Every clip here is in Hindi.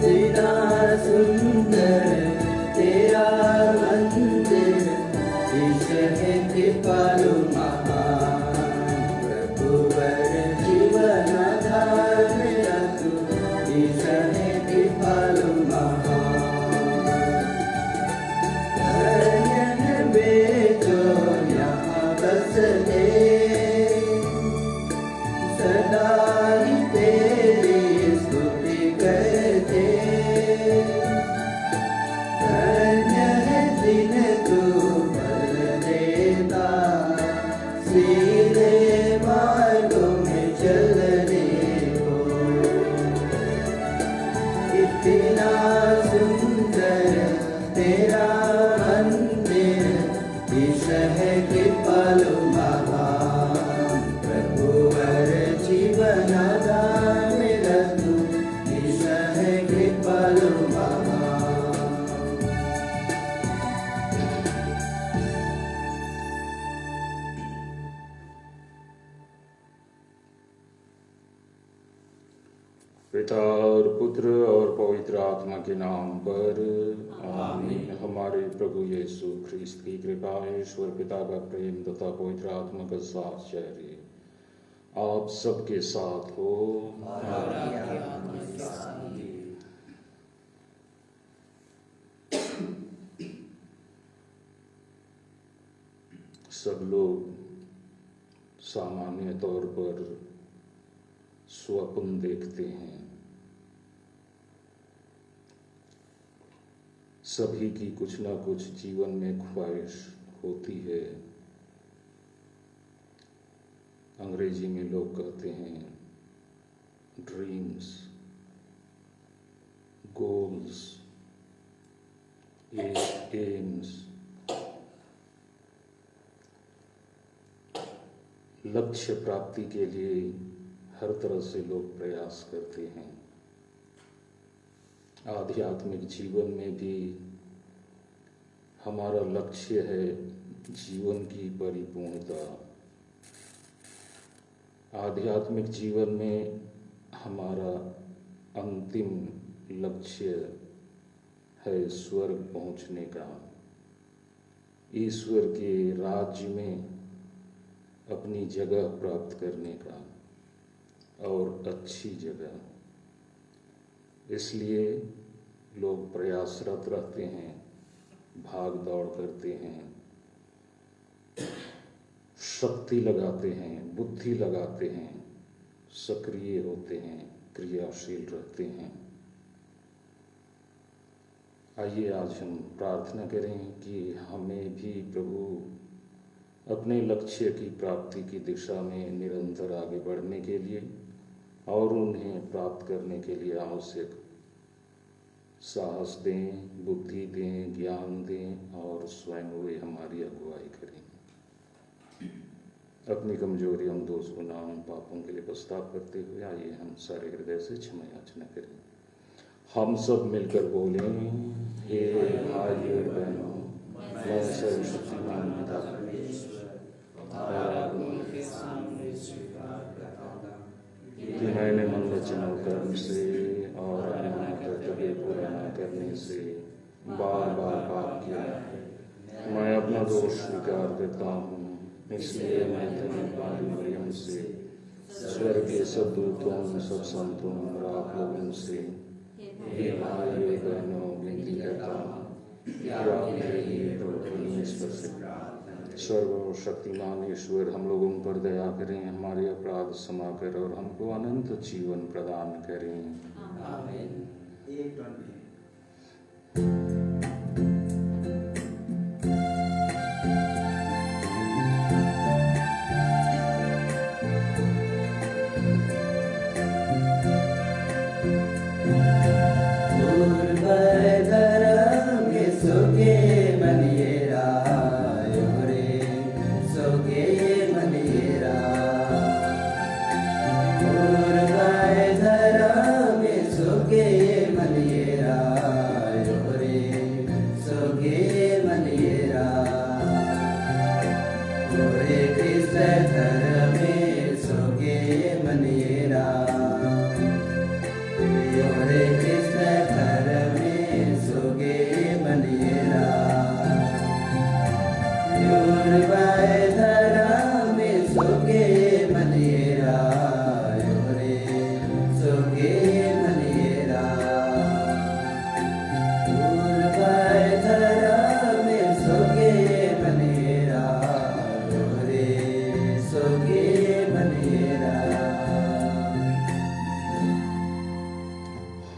इतना सुंदर तेरा मंदिर, ईश है कृपालु महान, प्रभुवर जीवन आधार मेरा तू, ईश है कृपालु महान। धन्य है वे जो यहाँ बसते, सदा ही तेरी स्तुति करते। धन्य है दिन तू बल देता, सीधे मार्गों में चलने को। इतना सुंदर तेरा मंदिर, ईश है कृपालु महान, प्रभुवर जीवन आधार मेरा तू, ईश है कृपालु महान। पिता और पुत्र और पवित्र आत्मा के नाम पर आमीन। हमारे प्रभु यीशु ख्रिस्त की कृपा, ईश्वर पिता का प्रेम तथा पवित्र आत्मा का साहचर्य आप सबके साथ हो। सब लोग सामान्य तौर पर स्वप्न देखते हैं। सभी की कुछ ना कुछ जीवन में ख्वाहिश होती है। अंग्रेजी में लोग कहते हैं ड्रीम्स, गोल्स, एम्स। लक्ष्य प्राप्ति के लिए हर तरह से लोग प्रयास करते हैं। आध्यात्मिक जीवन में भी हमारा लक्ष्य है जीवन की परिपूर्णता। आध्यात्मिक जीवन में हमारा अंतिम लक्ष्य है स्वर्ग पहुंचने का, ईश्वर के राज्य में अपनी जगह प्राप्त करने का, और अच्छी जगह। इसलिए लोग प्रयासरत रहते हैं, भाग दौड़ करते हैं, शक्ति लगाते हैं, बुद्धि लगाते हैं, सक्रिय होते हैं, क्रियाशील रहते हैं। आइए आज हम प्रार्थना करें कि हमें भी प्रभु अपने लक्ष्य की प्राप्ति की दिशा में निरंतर आगे बढ़ने के लिए और उन्हें प्राप्त करने के लिए आवश्यक साहस दें, बुद्धि दें, ज्ञान दें और स्वयं वे हमारी अगुवाई करें। अपनी कमजोरी, हम दोष, गुनाहों, पापों के लिए पछतावा करते हुए आइए हम सारे हृदय से क्षमा याचना करें। हम सब मिलकर बोलें, हे भाई और बहनों, मैं सर्वशक्तिमान पिता कि मैंने मन, वचन और कर्म से और अपने कर्तव्य पूरा न करने से बार बार पाप किया है। मैं अपना दोष स्वीकार करता हूँ। इसलिए मैं धन्यवाद मरियम से, स्वर्ग के सब दूतों, सब संतों और आप लोगों से, हे भाई बहनों, विनती करता हूँ कि आप मेरे लिए परमेश्वर से सर्वशक्तिमान ईश्वर हम लोगों पर दया करें, हमारे अपराध क्षमा कर और हमको अनंत जीवन प्रदान करें। आमीन।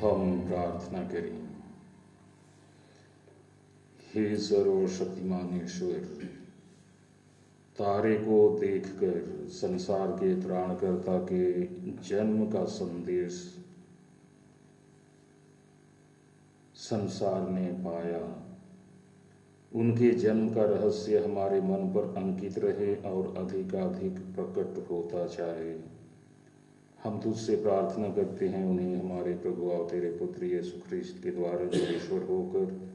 हम प्रार्थना करें। हे सर्वशक्तिमान ईश्वर, तारे को देखकर संसार के त्राणकर्ता के जन्म का संदेश संसार ने पाया। उनके जन्म का रहस्य हमारे मन पर अंकित रहे और अधिकाधिक प्रकट होता जाए। हम तुझसे प्रार्थना करते हैं, उन्हें हमारे प्रभु और तेरे पुत्र यीशु ख्रिस्त के द्वारा जो ईश्वर होकर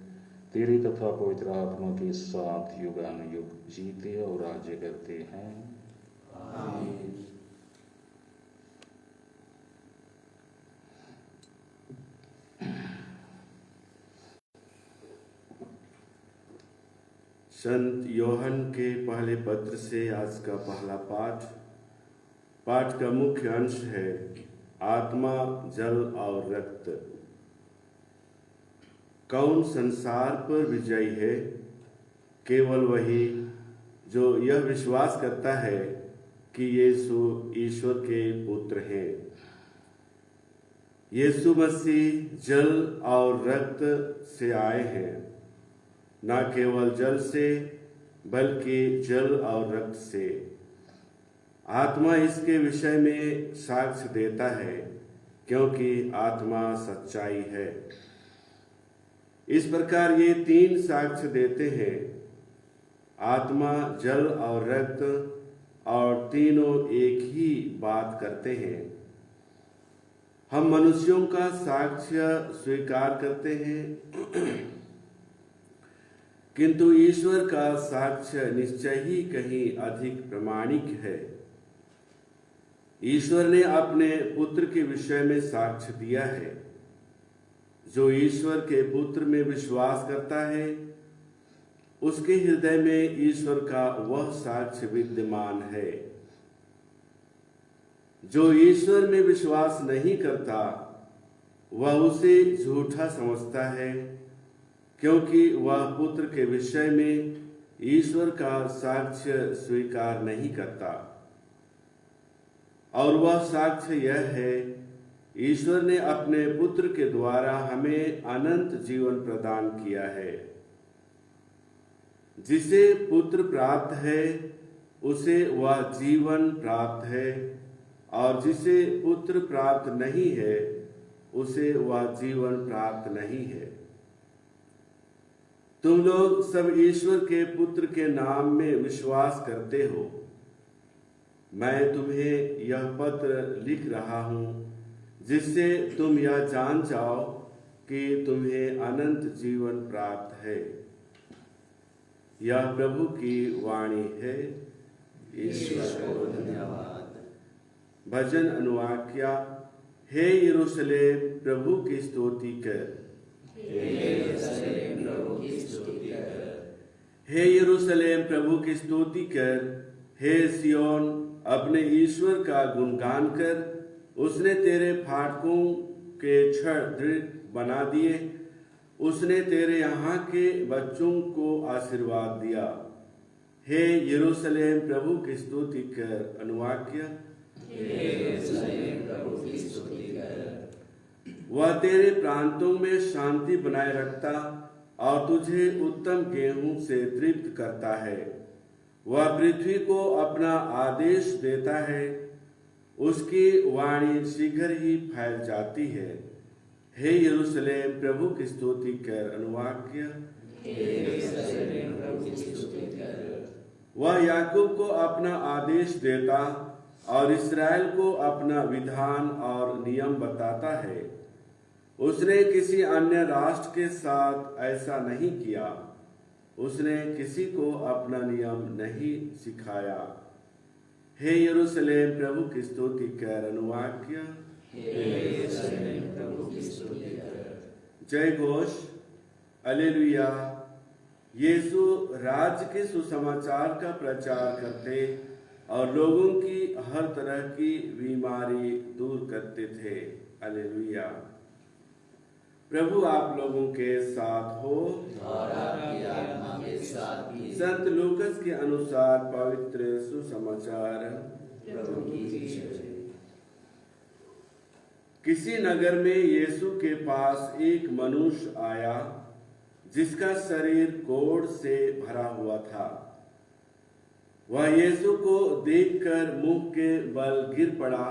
तेरे तथा पवित्र आत्मा के साथ युगानुयुग जीते और राज्य करते हैं। आमीन। संत योहन के पहले पत्र से आज का पहला पाठ का मुख्य अंश है आत्मा, जल और रक्त। कौन संसार पर विजयी है? केवल वही जो यह विश्वास करता है कि यीशु ईश्वर के पुत्र हैं। यीशु मसीह जल और रक्त से आए हैं, न केवल जल से बल्कि जल और रक्त से। आत्मा इसके विषय में साक्ष्य देता है, क्योंकि आत्मा सच्चाई है। इस प्रकार ये तीन साक्ष्य देते हैं, आत्मा, जल और रक्त, और तीनों एक ही बात करते हैं। हम मनुष्यों का साक्ष्य स्वीकार करते हैं, किंतु ईश्वर का साक्ष्य निश्चय ही कहीं अधिक प्रामाणिक है। ईश्वर ने अपने पुत्र के विषय में साक्ष्य दिया है। जो ईश्वर के पुत्र में विश्वास करता है, उसके हृदय में ईश्वर का वह साक्ष्य विद्यमान है। जो ईश्वर में विश्वास नहीं करता, वह उसे झूठा समझता है, क्योंकि वह पुत्र के विषय में ईश्वर का साक्ष्य स्वीकार नहीं करता। और वह साक्ष्य यह है, ईश्वर ने अपने पुत्र के द्वारा हमें अनंत जीवन प्रदान किया है। जिसे पुत्र प्राप्त है, उसे वह जीवन प्राप्त है, और जिसे पुत्र प्राप्त नहीं है, उसे वह जीवन प्राप्त नहीं है। तुम लोग सब ईश्वर के पुत्र के नाम में विश्वास करते हो। मैं तुम्हें यह पत्र लिख रहा हूं, जिससे तुम यह जान जाओ कि तुम्हें अनंत जीवन प्राप्त है। यह प्रभु की वाणी है। ईश्वर को धन्यवाद। भजन अनुवाक्या। हे यरूशलेम, प्रभु की स्तुति कर। हे यरूशलेम, प्रभु की स्तुति कर। हे यरूशलेम, प्रभु की स्तुति कर। हे सियोन, अपने ईश्वर का गुणगान कर। उसने तेरे फाटकों के छड़ दृढ़ बना दिए। उसने तेरे यहाँ के बच्चों को आशीर्वाद दिया। हे यरूशलेम, प्रभु की स्तुति कर। अनुवाक्य। हे यरूशलेम, प्रभु की स्तुति कर। वह तेरे प्रांतों में शांति बनाए रखता और तुझे उत्तम गेहूं से तृप्त करता है। वह पृथ्वी को अपना आदेश देता है, उसकी वाणी शीघ्र ही फैल जाती है। हे यरूशलेम, प्रभु की स्तुति कर। अनुवाक्य। हे यरूशलेम, प्रभु की स्तुति कर। वह याकूब को अपना आदेश देता और इस्राएल को अपना विधान और नियम बताता है। उसने किसी अन्य राष्ट्र के साथ ऐसा नहीं किया। उसने किसी को अपना नियम नहीं सिखाया। हे यरूशलेम, प्रभु की स्तुति कर। अनुवाक्य। हे यरूशलेम, प्रभु की स्तुति कर। जय घोष। हालेलुया। यीशु राज्य के सुसमाचार का प्रचार करते और लोगों की हर तरह की बीमारी दूर करते थे। हालेलुया। प्रभु आप लोगों के साथ हो और आपकी आत्मा के साथ भी। संत लूकस के अनुसार पवित्र सुसमाचार। प्रभु की जय। किसी नगर में यीशु के पास एक मनुष्य आया जिसका शरीर कोढ़ से भरा हुआ था। वह यीशु को देखकर मुंह के बल गिर पड़ा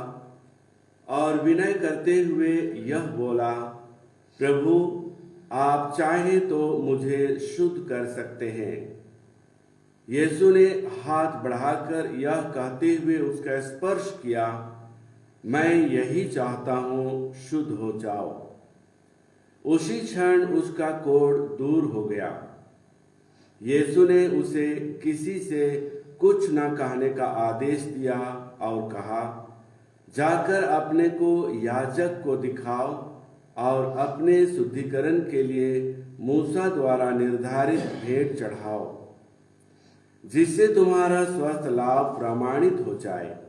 और विनय करते हुए यह बोला, प्रभु, आप चाहें तो मुझे शुद्ध कर सकते हैं। यीशु ने हाथ बढ़ाकर यह कहते हुए उसका स्पर्श किया, मैं यही चाहता हूं, शुद्ध हो जाओ। उसी क्षण उसका कोढ़ दूर हो गया। यीशु ने उसे किसी से कुछ न कहने का आदेश दिया और कहा, जाकर अपने को याजक को दिखाओ और अपने शुद्धिकरण के लिए मूसा द्वारा निर्धारित भेंट चढ़ाओ, जिससे तुम्हारा स्वस्थ लाभ प्रमाणित हो जाए।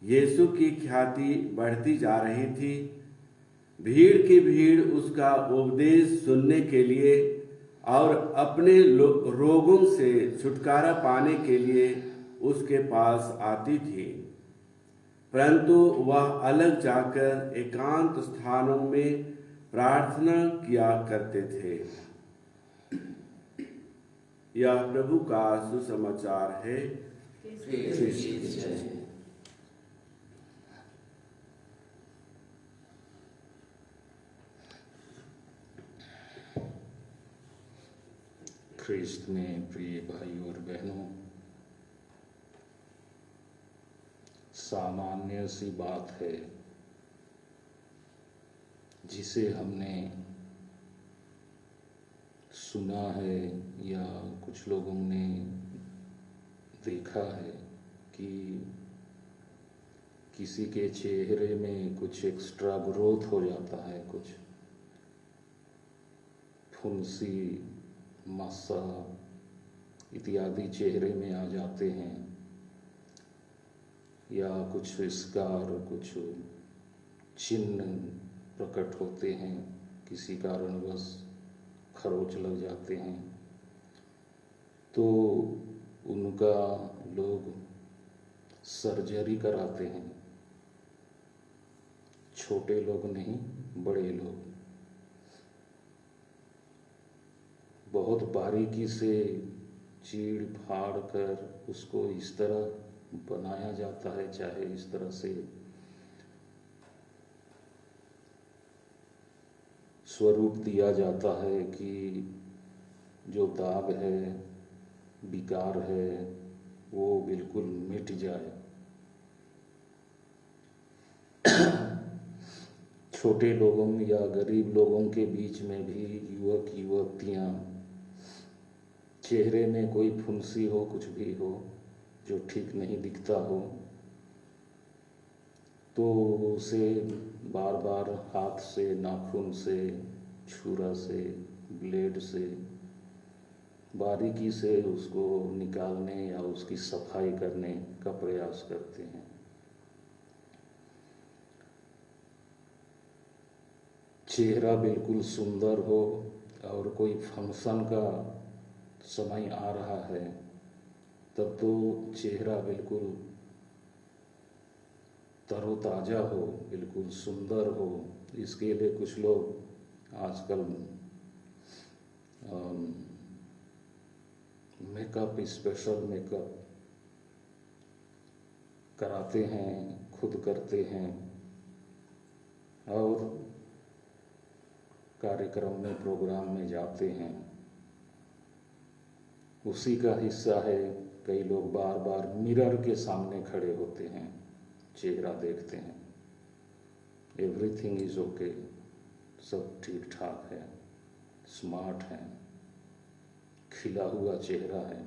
यीशु की ख्याति बढ़ती जा रही थी। भीड़ की भीड़ उसका उपदेश सुनने के लिए और अपने रोगों से छुटकारा पाने के लिए उसके पास आती थी, परंतु वह अलग जाकर एकांत स्थानों में प्रार्थना किया करते थे। यह प्रभु का सुसमाचार है। ख्रिस्त में प्रिय भाई और बहनों, सामान्य सी बात है जिसे हमने सुना है या कुछ लोगों ने देखा है कि किसी के चेहरे में कुछ एक्स्ट्रा ग्रोथ हो जाता है, कुछ फुंसी, मस्सा इत्यादि चेहरे में आ जाते हैं, या कुछ स्कार, कुछ चिन्ह प्रकट होते हैं, किसी कारणवश खरोच लग जाते हैं, तो उनका लोग सर्जरी कराते हैं। छोटे लोग नहीं, बड़े लोग बहुत बारीकी से चीड़ फाड़ कर उसको इस तरह बनाया जाता है, चाहे इस तरह से स्वरूप दिया जाता है कि जो दाग है, विकार है, वो बिल्कुल मिट जाए। छोटे लोगों या गरीब लोगों के बीच में भी युवक युवतियां, चेहरे में कोई फुंसी हो, कुछ भी हो जो ठीक नहीं दिखता हो, तो उसे बार बार हाथ से, नाखून से, छुरा से, ब्लेड से बारीकी से उसको निकालने या उसकी सफाई करने का प्रयास करते हैं। चेहरा बिल्कुल सुंदर हो और कोई फंक्शन का समय आ रहा है, तब तो चेहरा बिल्कुल तरोताजा हो, बिल्कुल सुंदर हो। इसके लिए कुछ लोग आजकल मेकअप, स्पेशल मेकअप कराते हैं, खुद करते हैं और कार्यक्रम में, प्रोग्राम में जाते हैं। उसी का हिस्सा है। कई लोग बार बार मिरर के सामने खड़े होते हैं, चेहरा देखते हैं, एवरीथिंग इज ओके, सब ठीक ठाक है, स्मार्ट है, खिला हुआ चेहरा है।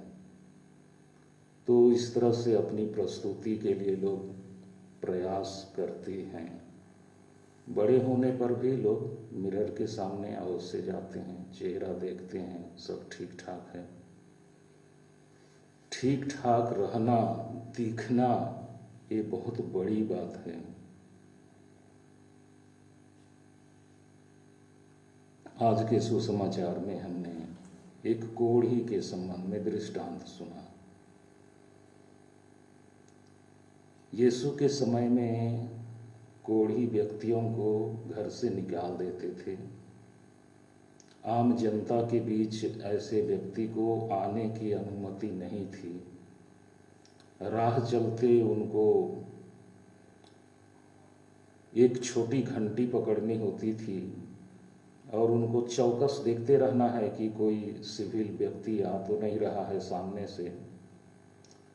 तो इस तरह से अपनी प्रस्तुति के लिए लोग प्रयास करते हैं। बड़े होने पर भी लोग मिरर के सामने अवश्य जाते हैं, चेहरा देखते हैं, सब ठीक ठाक है। ठीक ठाक रहना, दिखना, ये बहुत बड़ी बात है। आज के सुसमाचार में हमने एक कोढ़ी के संबंध में दृष्टांत सुना। यीशु के समय में कोढ़ी व्यक्तियों को घर से निकाल देते थे। आम जनता के बीच ऐसे व्यक्ति को आने की अनुमति नहीं थी। राह चलते उनको एक छोटी घंटी पकड़नी होती थी और उनको चौकस देखते रहना है कि कोई सिविल व्यक्ति आ तो नहीं रहा है सामने से।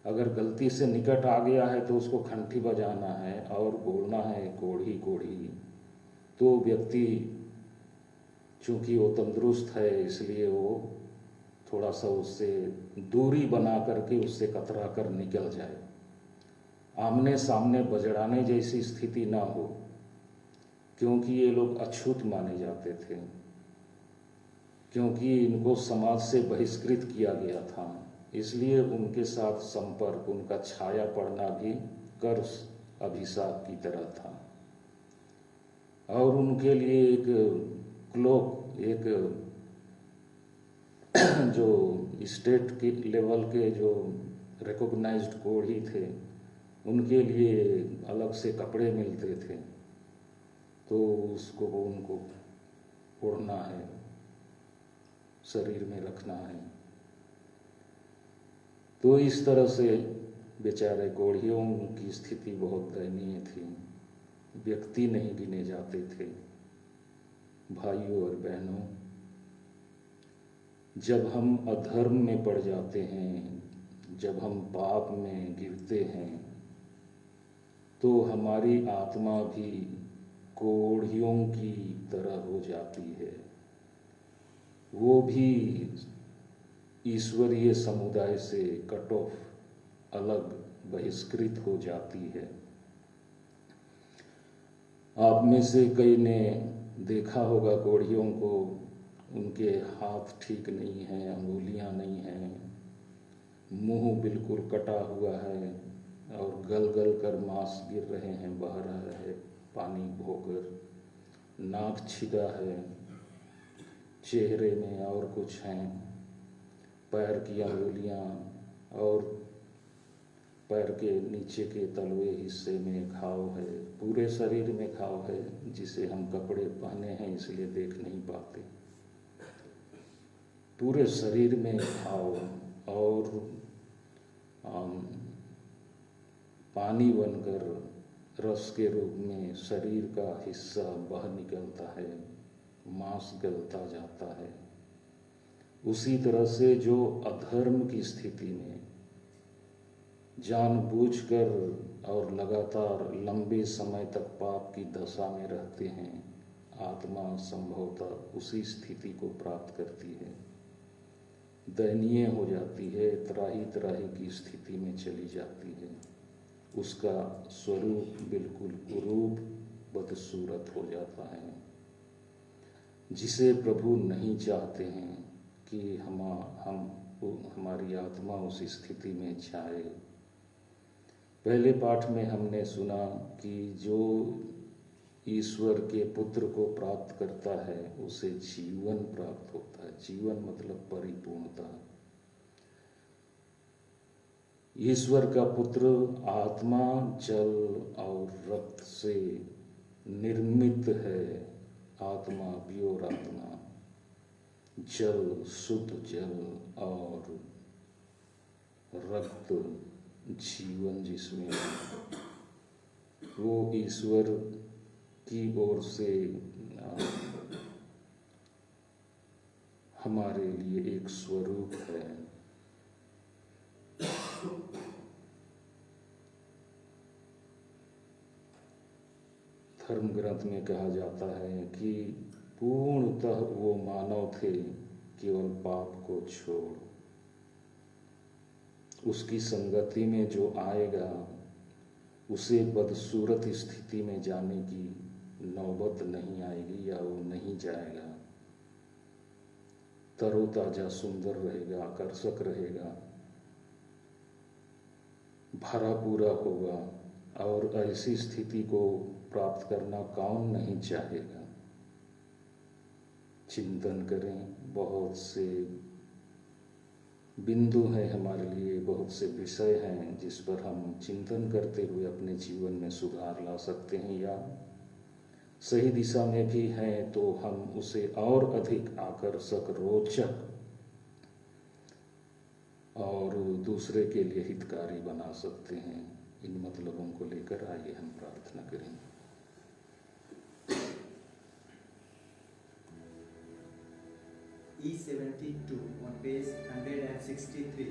अगर गलती से निकट आ गया है तो उसको घंटी बजाना है और बोलना है कोढ़ी कोढ़ी। तो व्यक्ति चूंकि वो तंदुरुस्त है इसलिए वो थोड़ा सा उससे दूरी बना करके उससे कतरा कर निकल जाए। आमने सामने बजड़ाने जैसी स्थिति ना हो, क्योंकि ये लोग अछूत माने जाते थे, क्योंकि इनको समाज से बहिष्कृत किया गया था। इसलिए उनके साथ संपर्क, उनका छाया पड़ना भी कर्स अभिशाप की तरह था। और उनके लिए एक क्लोक, एक जो स्टेट के लेवल के जो रिकॉग्नाइज्ड कोढ़ी थे, उनके लिए अलग से कपड़े मिलते थे, तो उसको उनको ओढ़ना है, शरीर में रखना है। तो इस तरह से बेचारे कोढ़ियों की स्थिति बहुत दयनीय थी। व्यक्ति नहीं गिने जाते थे। भाइयों और बहनों, जब हम अधर्म में पड़ जाते हैं, जब हम पाप में गिरते हैं, तो हमारी आत्मा भी कोढ़ियों की तरह हो जाती है। वो भी ईश्वरीय समुदाय से कट ऑफ, अलग, बहिष्कृत हो जाती है। आप में से कई ने देखा होगा कोढ़ियों को, उनके हाथ ठीक नहीं हैं, अंगुलियां नहीं हैं, मुंह बिल्कुल कटा हुआ है और गल गल कर मांस गिर रहे हैं, बह रहा है पानी होकर, नाक छिदा है, चेहरे में और कुछ हैं, पैर की अंगुलियां और पैर के नीचे के तलवे हिस्से में घाव है, पूरे शरीर में घाव है, जिसे हम कपड़े पहने हैं इसलिए देख नहीं पाते। पूरे शरीर में घाव और पानी बनकर रस के रूप में शरीर का हिस्सा बह निकलता है, मांस गलता जाता है। उसी तरह से जो अधर्म की स्थिति में जानबूझकर और लगातार लंबे समय तक पाप की दशा में रहते हैं, आत्मा संभवतः उसी स्थिति को प्राप्त करती है, दयनीय हो जाती है, त्राही त्राही की स्थिति में चली जाती है। उसका स्वरूप बिल्कुल कुरूप, बदसूरत हो जाता है, जिसे प्रभु नहीं चाहते हैं कि हमारी आत्मा उस स्थिति में जाए। पहले पाठ में हमने सुना कि जो ईश्वर के पुत्र को प्राप्त करता है उसे जीवन प्राप्त होता है। जीवन मतलब परिपूर्णता। ईश्वर का पुत्र आत्मा जल और रक्त से निर्मित है। आत्मा, प्योर आत्मा, जल, शुद्ध जल, और रक्त, जीवन जिसमें, वो ईश्वर की ओर से हमारे लिए एक स्वरूप है। धर्म ग्रंथ में कहा जाता है कि पूर्णतः वो मानव थे, केवल पाप को छोड़। उसकी संगति में जो आएगा उसे बदसूरत स्थिति में जाने की नौबत नहीं आएगी, या वो नहीं जाएगा। तरोताजा, सुंदर रहेगा, आकर्षक रहेगा, भरा पूरा होगा। और ऐसी स्थिति को प्राप्त करना कौन नहीं चाहेगा। चिंतन करें, बहुत से बिंदु हैं हमारे लिए, बहुत से विषय हैं जिस पर हम चिंतन करते हुए अपने जीवन में सुधार ला सकते हैं, या सही दिशा में भी हैं तो हम उसे और अधिक आकर्षक, रोचक और दूसरे के लिए हितकारी बना सकते हैं। इन मतलबों को लेकर आइए हम प्रार्थना करें। E72 on page 163.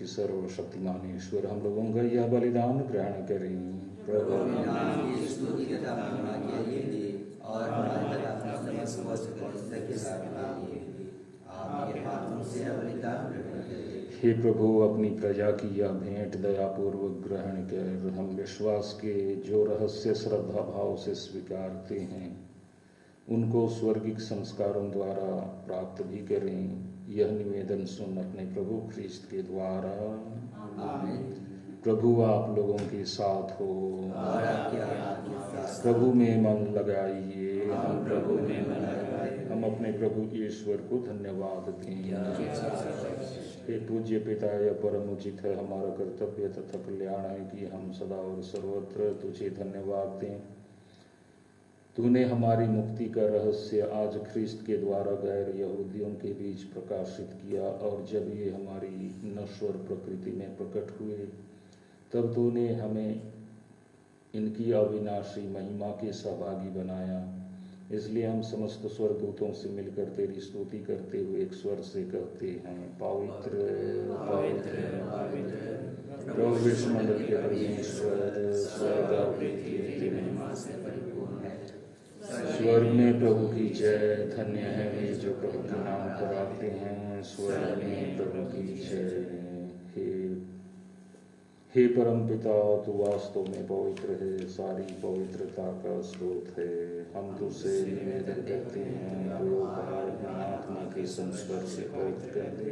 सर्वशक्तिमान ईश्वर हम लोगों का यह बलिदान ग्रहण करें। प्रभु अपने नाम की स्तुति तथा महिमा के लिए और हमारे तथा अपने समस्त वस्तु के साथ आप मेरे हाथों से बलिदान ग्रहण करें। हे प्रभु, अपनी प्रजा की यह भेंट दयापूर्वक ग्रहण कर हम विश्वास के जो रहस्य श्रद्धा भाव से स्वीकारते हैं उनको स्वर्गिक संस्कारों द्वारा प्राप्त भी करें। यह निवेदन सुन अपने प्रभु ख्रीस्त के द्वारा। आमीन। प्रभु आप लोगों के साथ हो और आपके आत्मा के साथ। प्रभु में मन लगाइए। हम प्रभु में मन लगाए। हम अपने प्रभु ईश्वर को धन्यवाद दें। हे पूज्य पिता, यह परम उचित है, हमारा कर्तव्य तथा कल्याण है कि हम सदा और सर्वत्र तुझे धन्यवाद दें। तूने हमारी मुक्ति का रहस्य आज ख्रीस्त के द्वारा गैर यहूदियों के बीच प्रकाशित किया, और जब ये हमारी नश्वर प्रकृति में प्रकट हुए तब तूने हमें इनकी अविनाशी महिमा के सहभागी बनाया। इसलिए हम समस्त स्वर्गदूतों से मिलकर तेरी स्तुति करते हुए एक स्वर से कहते हैं, पवित्र पवित्र पवित्र प्रभु विश्वमंडल के परमेश्वर, स्वर्ग और पृथ्वी की महिमा से परिपूर्ण है। स्वर्ग में प्रभु की जय। धन्य है वे जो प्रभु के नाम पर आते हैं। स्वर्ग में प्रभु की जय। हे परम पिता, तू वास्तव में पवित्र है, सारी पवित्रता का स्रोत है। हम तुझसे निवेदन करते हैं, तू अपने आत्मा के संस्पर्श से पवित्र कर दे।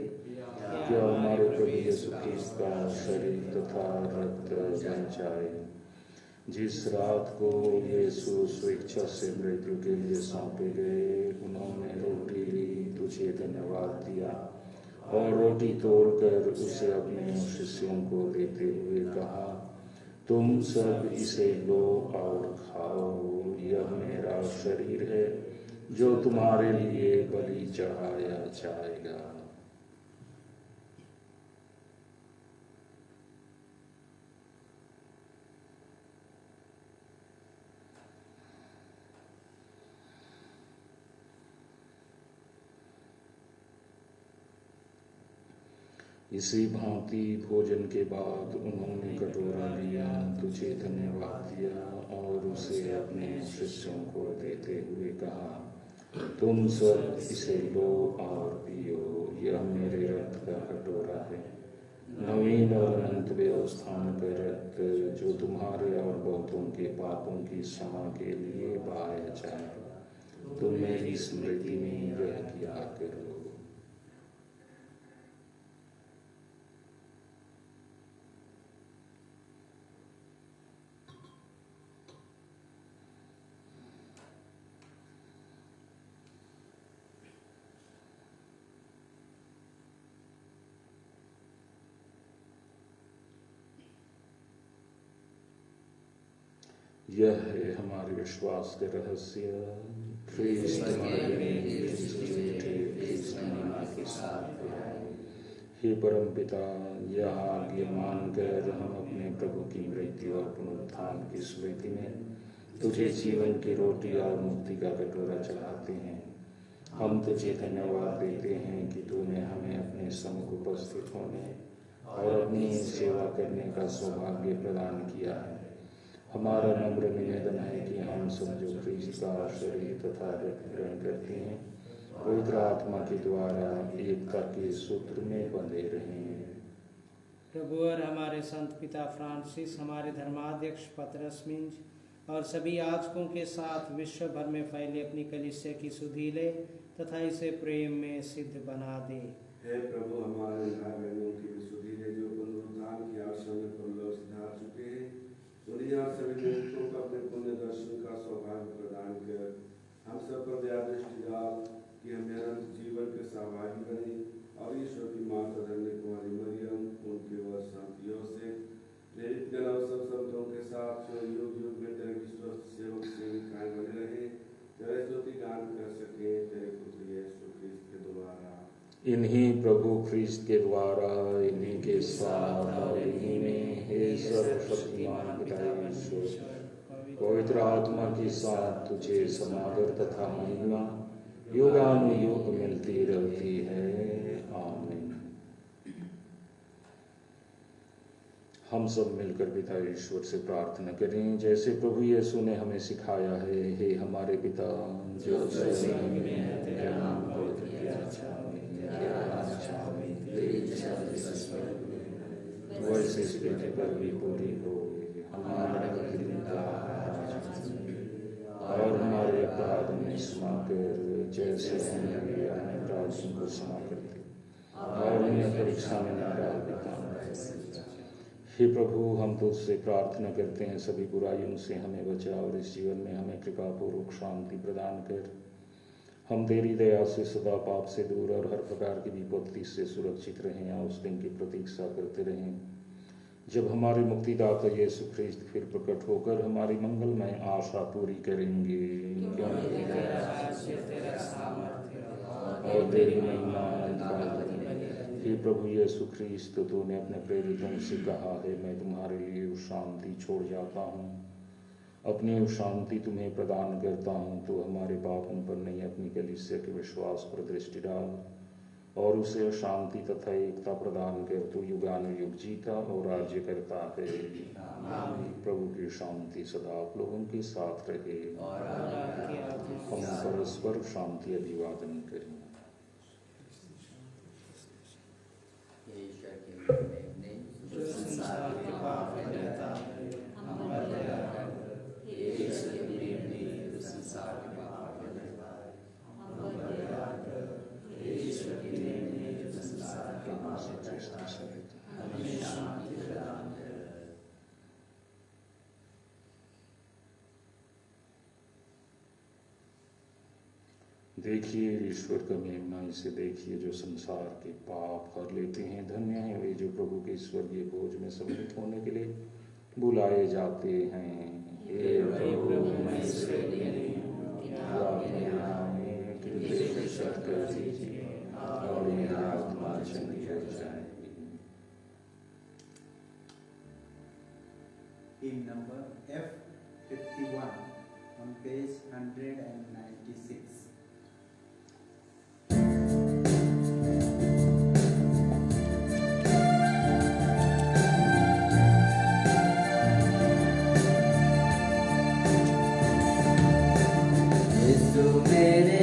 क्या हमारे प्रभु यीशु ख्रीस्त का शरीर तथा रक्त बन जाए। जिस रात को यीशु स्वेच्छा से मृत्यु के लिए सौंपे गए, उन्होंने रोटी ली, तुझे धन्यवाद दिया और रोटी तोड़कर उसे अपने शिष्यों को देते हुए कहा, तुम सब इसे लो और खाओ, यह मेरा शरीर है जो तुम्हारे लिए बलि चढ़ाया जाएगा। इसी भांति भोजन के बाद उन्होंने कटोरा लिया, तुझे धन्यवाद दिया और उसे अपने शिष्यों को देते हुए कहा, तुम सब इसे लो और पियो, यह मेरे रक्त का कटोरा है, नवीन और अनंत व्यवस्थान का रक्त, जो तुम्हारे और बहुतों के पापों की क्षमा के लिए बहाया जाए। तुम मेरी स्मृति में यह किया करो। यह है हमारे विश्वास के रहस्य। ख्रीस्त हमारे लिए के साथ आए। हे परम पिता, यह आज्ञा मानकर हम अपने प्रभु की मृत्यु और पुनरुत्थान की स्मृति में तुझे जीवन की रोटी और मुक्ति का कटोरा चढ़ाते हैं। हम तुझे धन्यवाद देते हैं कि तूने हमें अपने सम्मुख उपस्थित होने और अपनी सेवा करने का सौभाग्य प्रदान किया है। हमारा नम्र निवेदन है कि हम सब जो ख्रीस्त का शरीर तथा रक्त ग्रहण करते हैं, पवित्र आत्मा के द्वारा एकता के सूत्र में बंधे रहें। प्रभु और हमारे संत पिता फ्रांसिस, हमारे धर्माध्यक्ष पतरस मिंज और सभी याजकों के साथ विश्व भर में फैले अपनी कलीसिया की सुधि ले तथा इसे प्रेम में सिद्ध बना दे। हे प्रभु, हमारे भाई बहनों की सुधि ले जो पुनरुत्थान की आशा में परलोक सिधार चुके हैं, उन्हें और सभी लोगों को अपने पुण्य दर्शन का सौभाग्य प्रदान कर हम सब पर दया दृष्टि डाल कि हम अनंत जीवन के सहभागी बने और ईश्वर की माता धन्य कुमारी मरियम, उनके व संत योसेफ, प्रेरित गण और सब संतों के साथ जो युग युग में तेरे विश्वस्त सेवक सेविकाएं बने रहे, तेरे स्तुति गान कर सके तेरे पुत्र यीशु ख्रीस्त के द्वारा। इन्हीं प्रभु ख्रीस्त के द्वारा, इन्हीं के साथ और इन्हीं में हे सर्वशक्तिमान पिता ईश्वर, पवित्र आत्मा के साथ तुझे समादर तथा महिमा युगानुयुग मिलती रहती है। आमीन। हम सब मिलकर पिता ईश्वर से प्रार्थना करें जैसे प्रभु यीशु ने हमें सिखाया है। हे हमारे पिता जो स्वर्ग में है, तेरा नाम पवित्र किया जाए, तेरा राज्य आए, तेरी इच्छा जैसे स्वर्ग में वैसे इस पृथ्वी पर भी पूरी हो। हमारा प्रतिदिन का आहार आज हमें, और हमारे अपराध में क्षमा कर जैसे हमने भी अपने अपराधियों को क्षमा करते, और उन्हें परीक्षा में न डालना। हे प्रभु, हम तुझसे प्रार्थना करते हैं सभी बुराइयों से हमें बचा और इस जीवन में हमें कृपा पूर्वक शांति प्रदान कर। हम तेरी दया से सदा पाप से दूर और हर प्रकार की विपत्ति से सुरक्षित रहें और उस दिन की प्रतीक्षा करते रहें जब हमारे मुक्तिदाता यीशु ख्रीस्त फिर प्रकट होकर हमारी मंगलमय आशा पूरी करेंगे। और तेरी महिमा हे प्रभु यीशु ख्रीस्त, तूने अपने प्रेरितों से कहा है, मैं तुम्हारे लिए शांति छोड़ जाता हूँ, अपनी शांति तुम्हें प्रदान करता हूँ। तो हमारे पापों पर नहीं, अपनी कलीसिया के विश्वास पर दृष्टि डाल और उसे शांति तथा एकता प्रदान कर। तू युगानुयुग जीता और राज्य करता है। प्रभु की शांति सदा आप लोगों के साथ रहे। हम परस्पर शांति अभिवादन करें। जो संसार के पाप हटाता है, हम पर दया कर। यीशु के प्रेम ने जो संसार के पाप हटाता है, हम पर दया कर। यीशु के प्रेम ने जो संसार के पाप हटाता है, हमें शांति प्रदान कर। देखिए ईश्वर का मेमना, इसे देखिए जो संसार के पाप हर लेते हैं। धन्य है वे जो प्रभु के स्वर्गीय भोज में सम्मिलित होने के लिए बुलाए जाते हैं। हे प्रभु, मैं इसके लिए नहीं हूँ कि आप मेरे नाम में कृपया शब्द कर दीजिए और मेरी आत्मा चंगी हो जाएगी। In number F51 on page 196. यीशु मेरे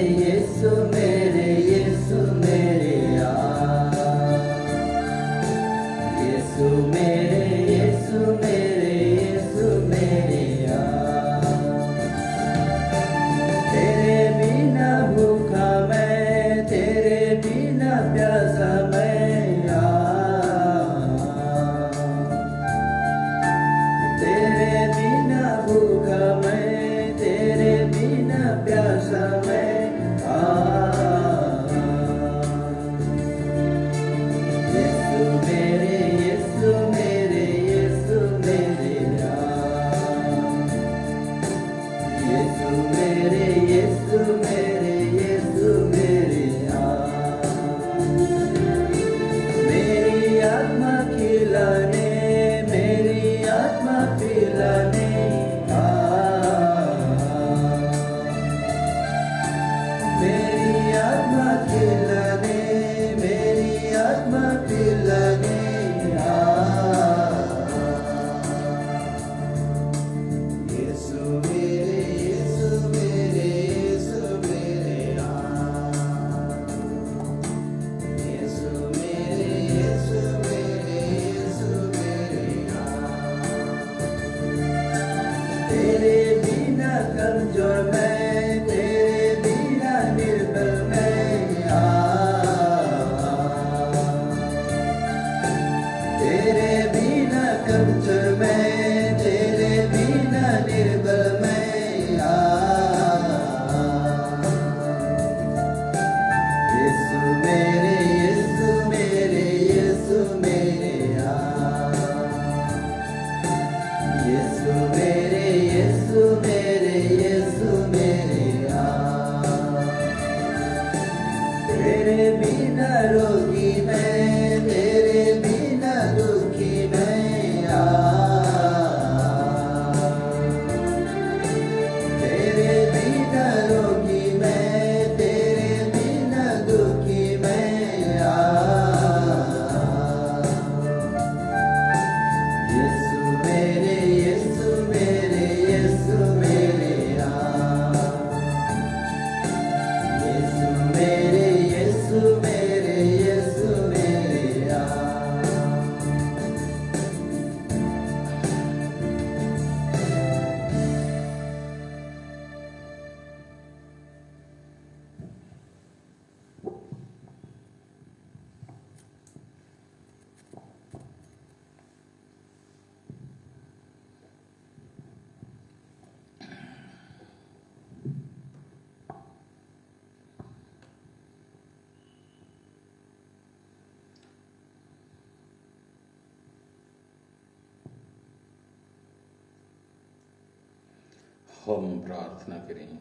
हम प्रार्थना करें।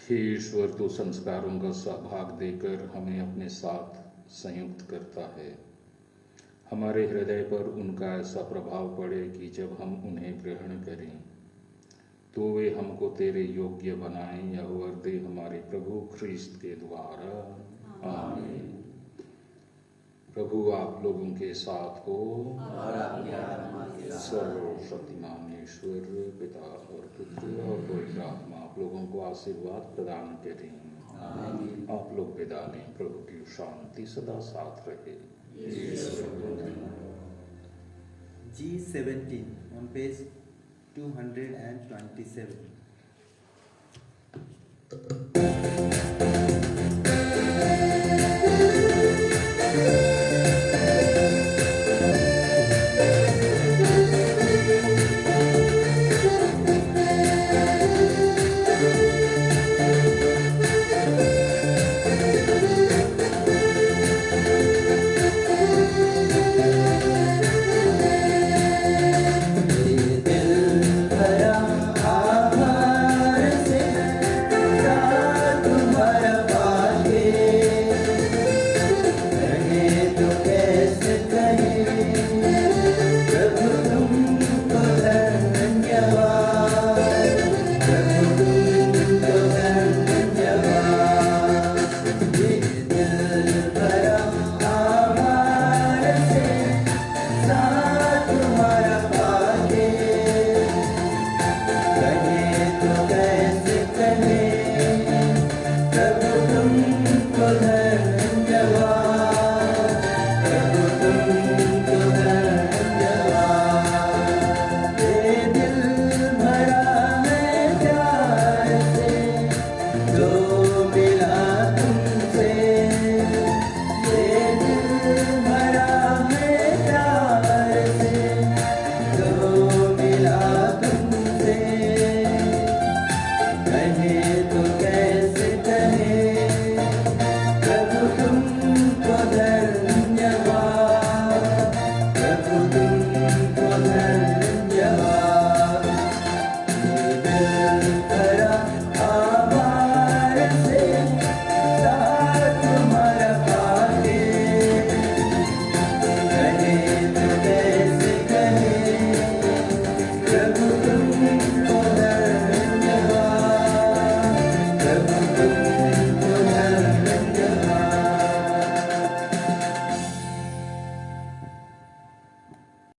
हे ईश्वर, तू संस्कारों का सहभाग देकर हमें अपने साथ संयुक्त करता है। हमारे हृदय पर उनका ऐसा प्रभाव पड़े कि जब हम उन्हें ग्रहण करें तो वे हमको तेरे योग्य बनाएं। यह वर दे हमारे प्रभु ख्रीस्त के द्वारा, आमीन। प्रभु आप लोगों के साथ हो। सर्वशक्तिमान ईश्वर पिता और पुत्र और पवित्र आत्मा आप लोगों को आशीर्वाद प्रदान करें। आप लोग विदा लें। प्रभु की शांति सदा साथ रहे। G17 on page 227.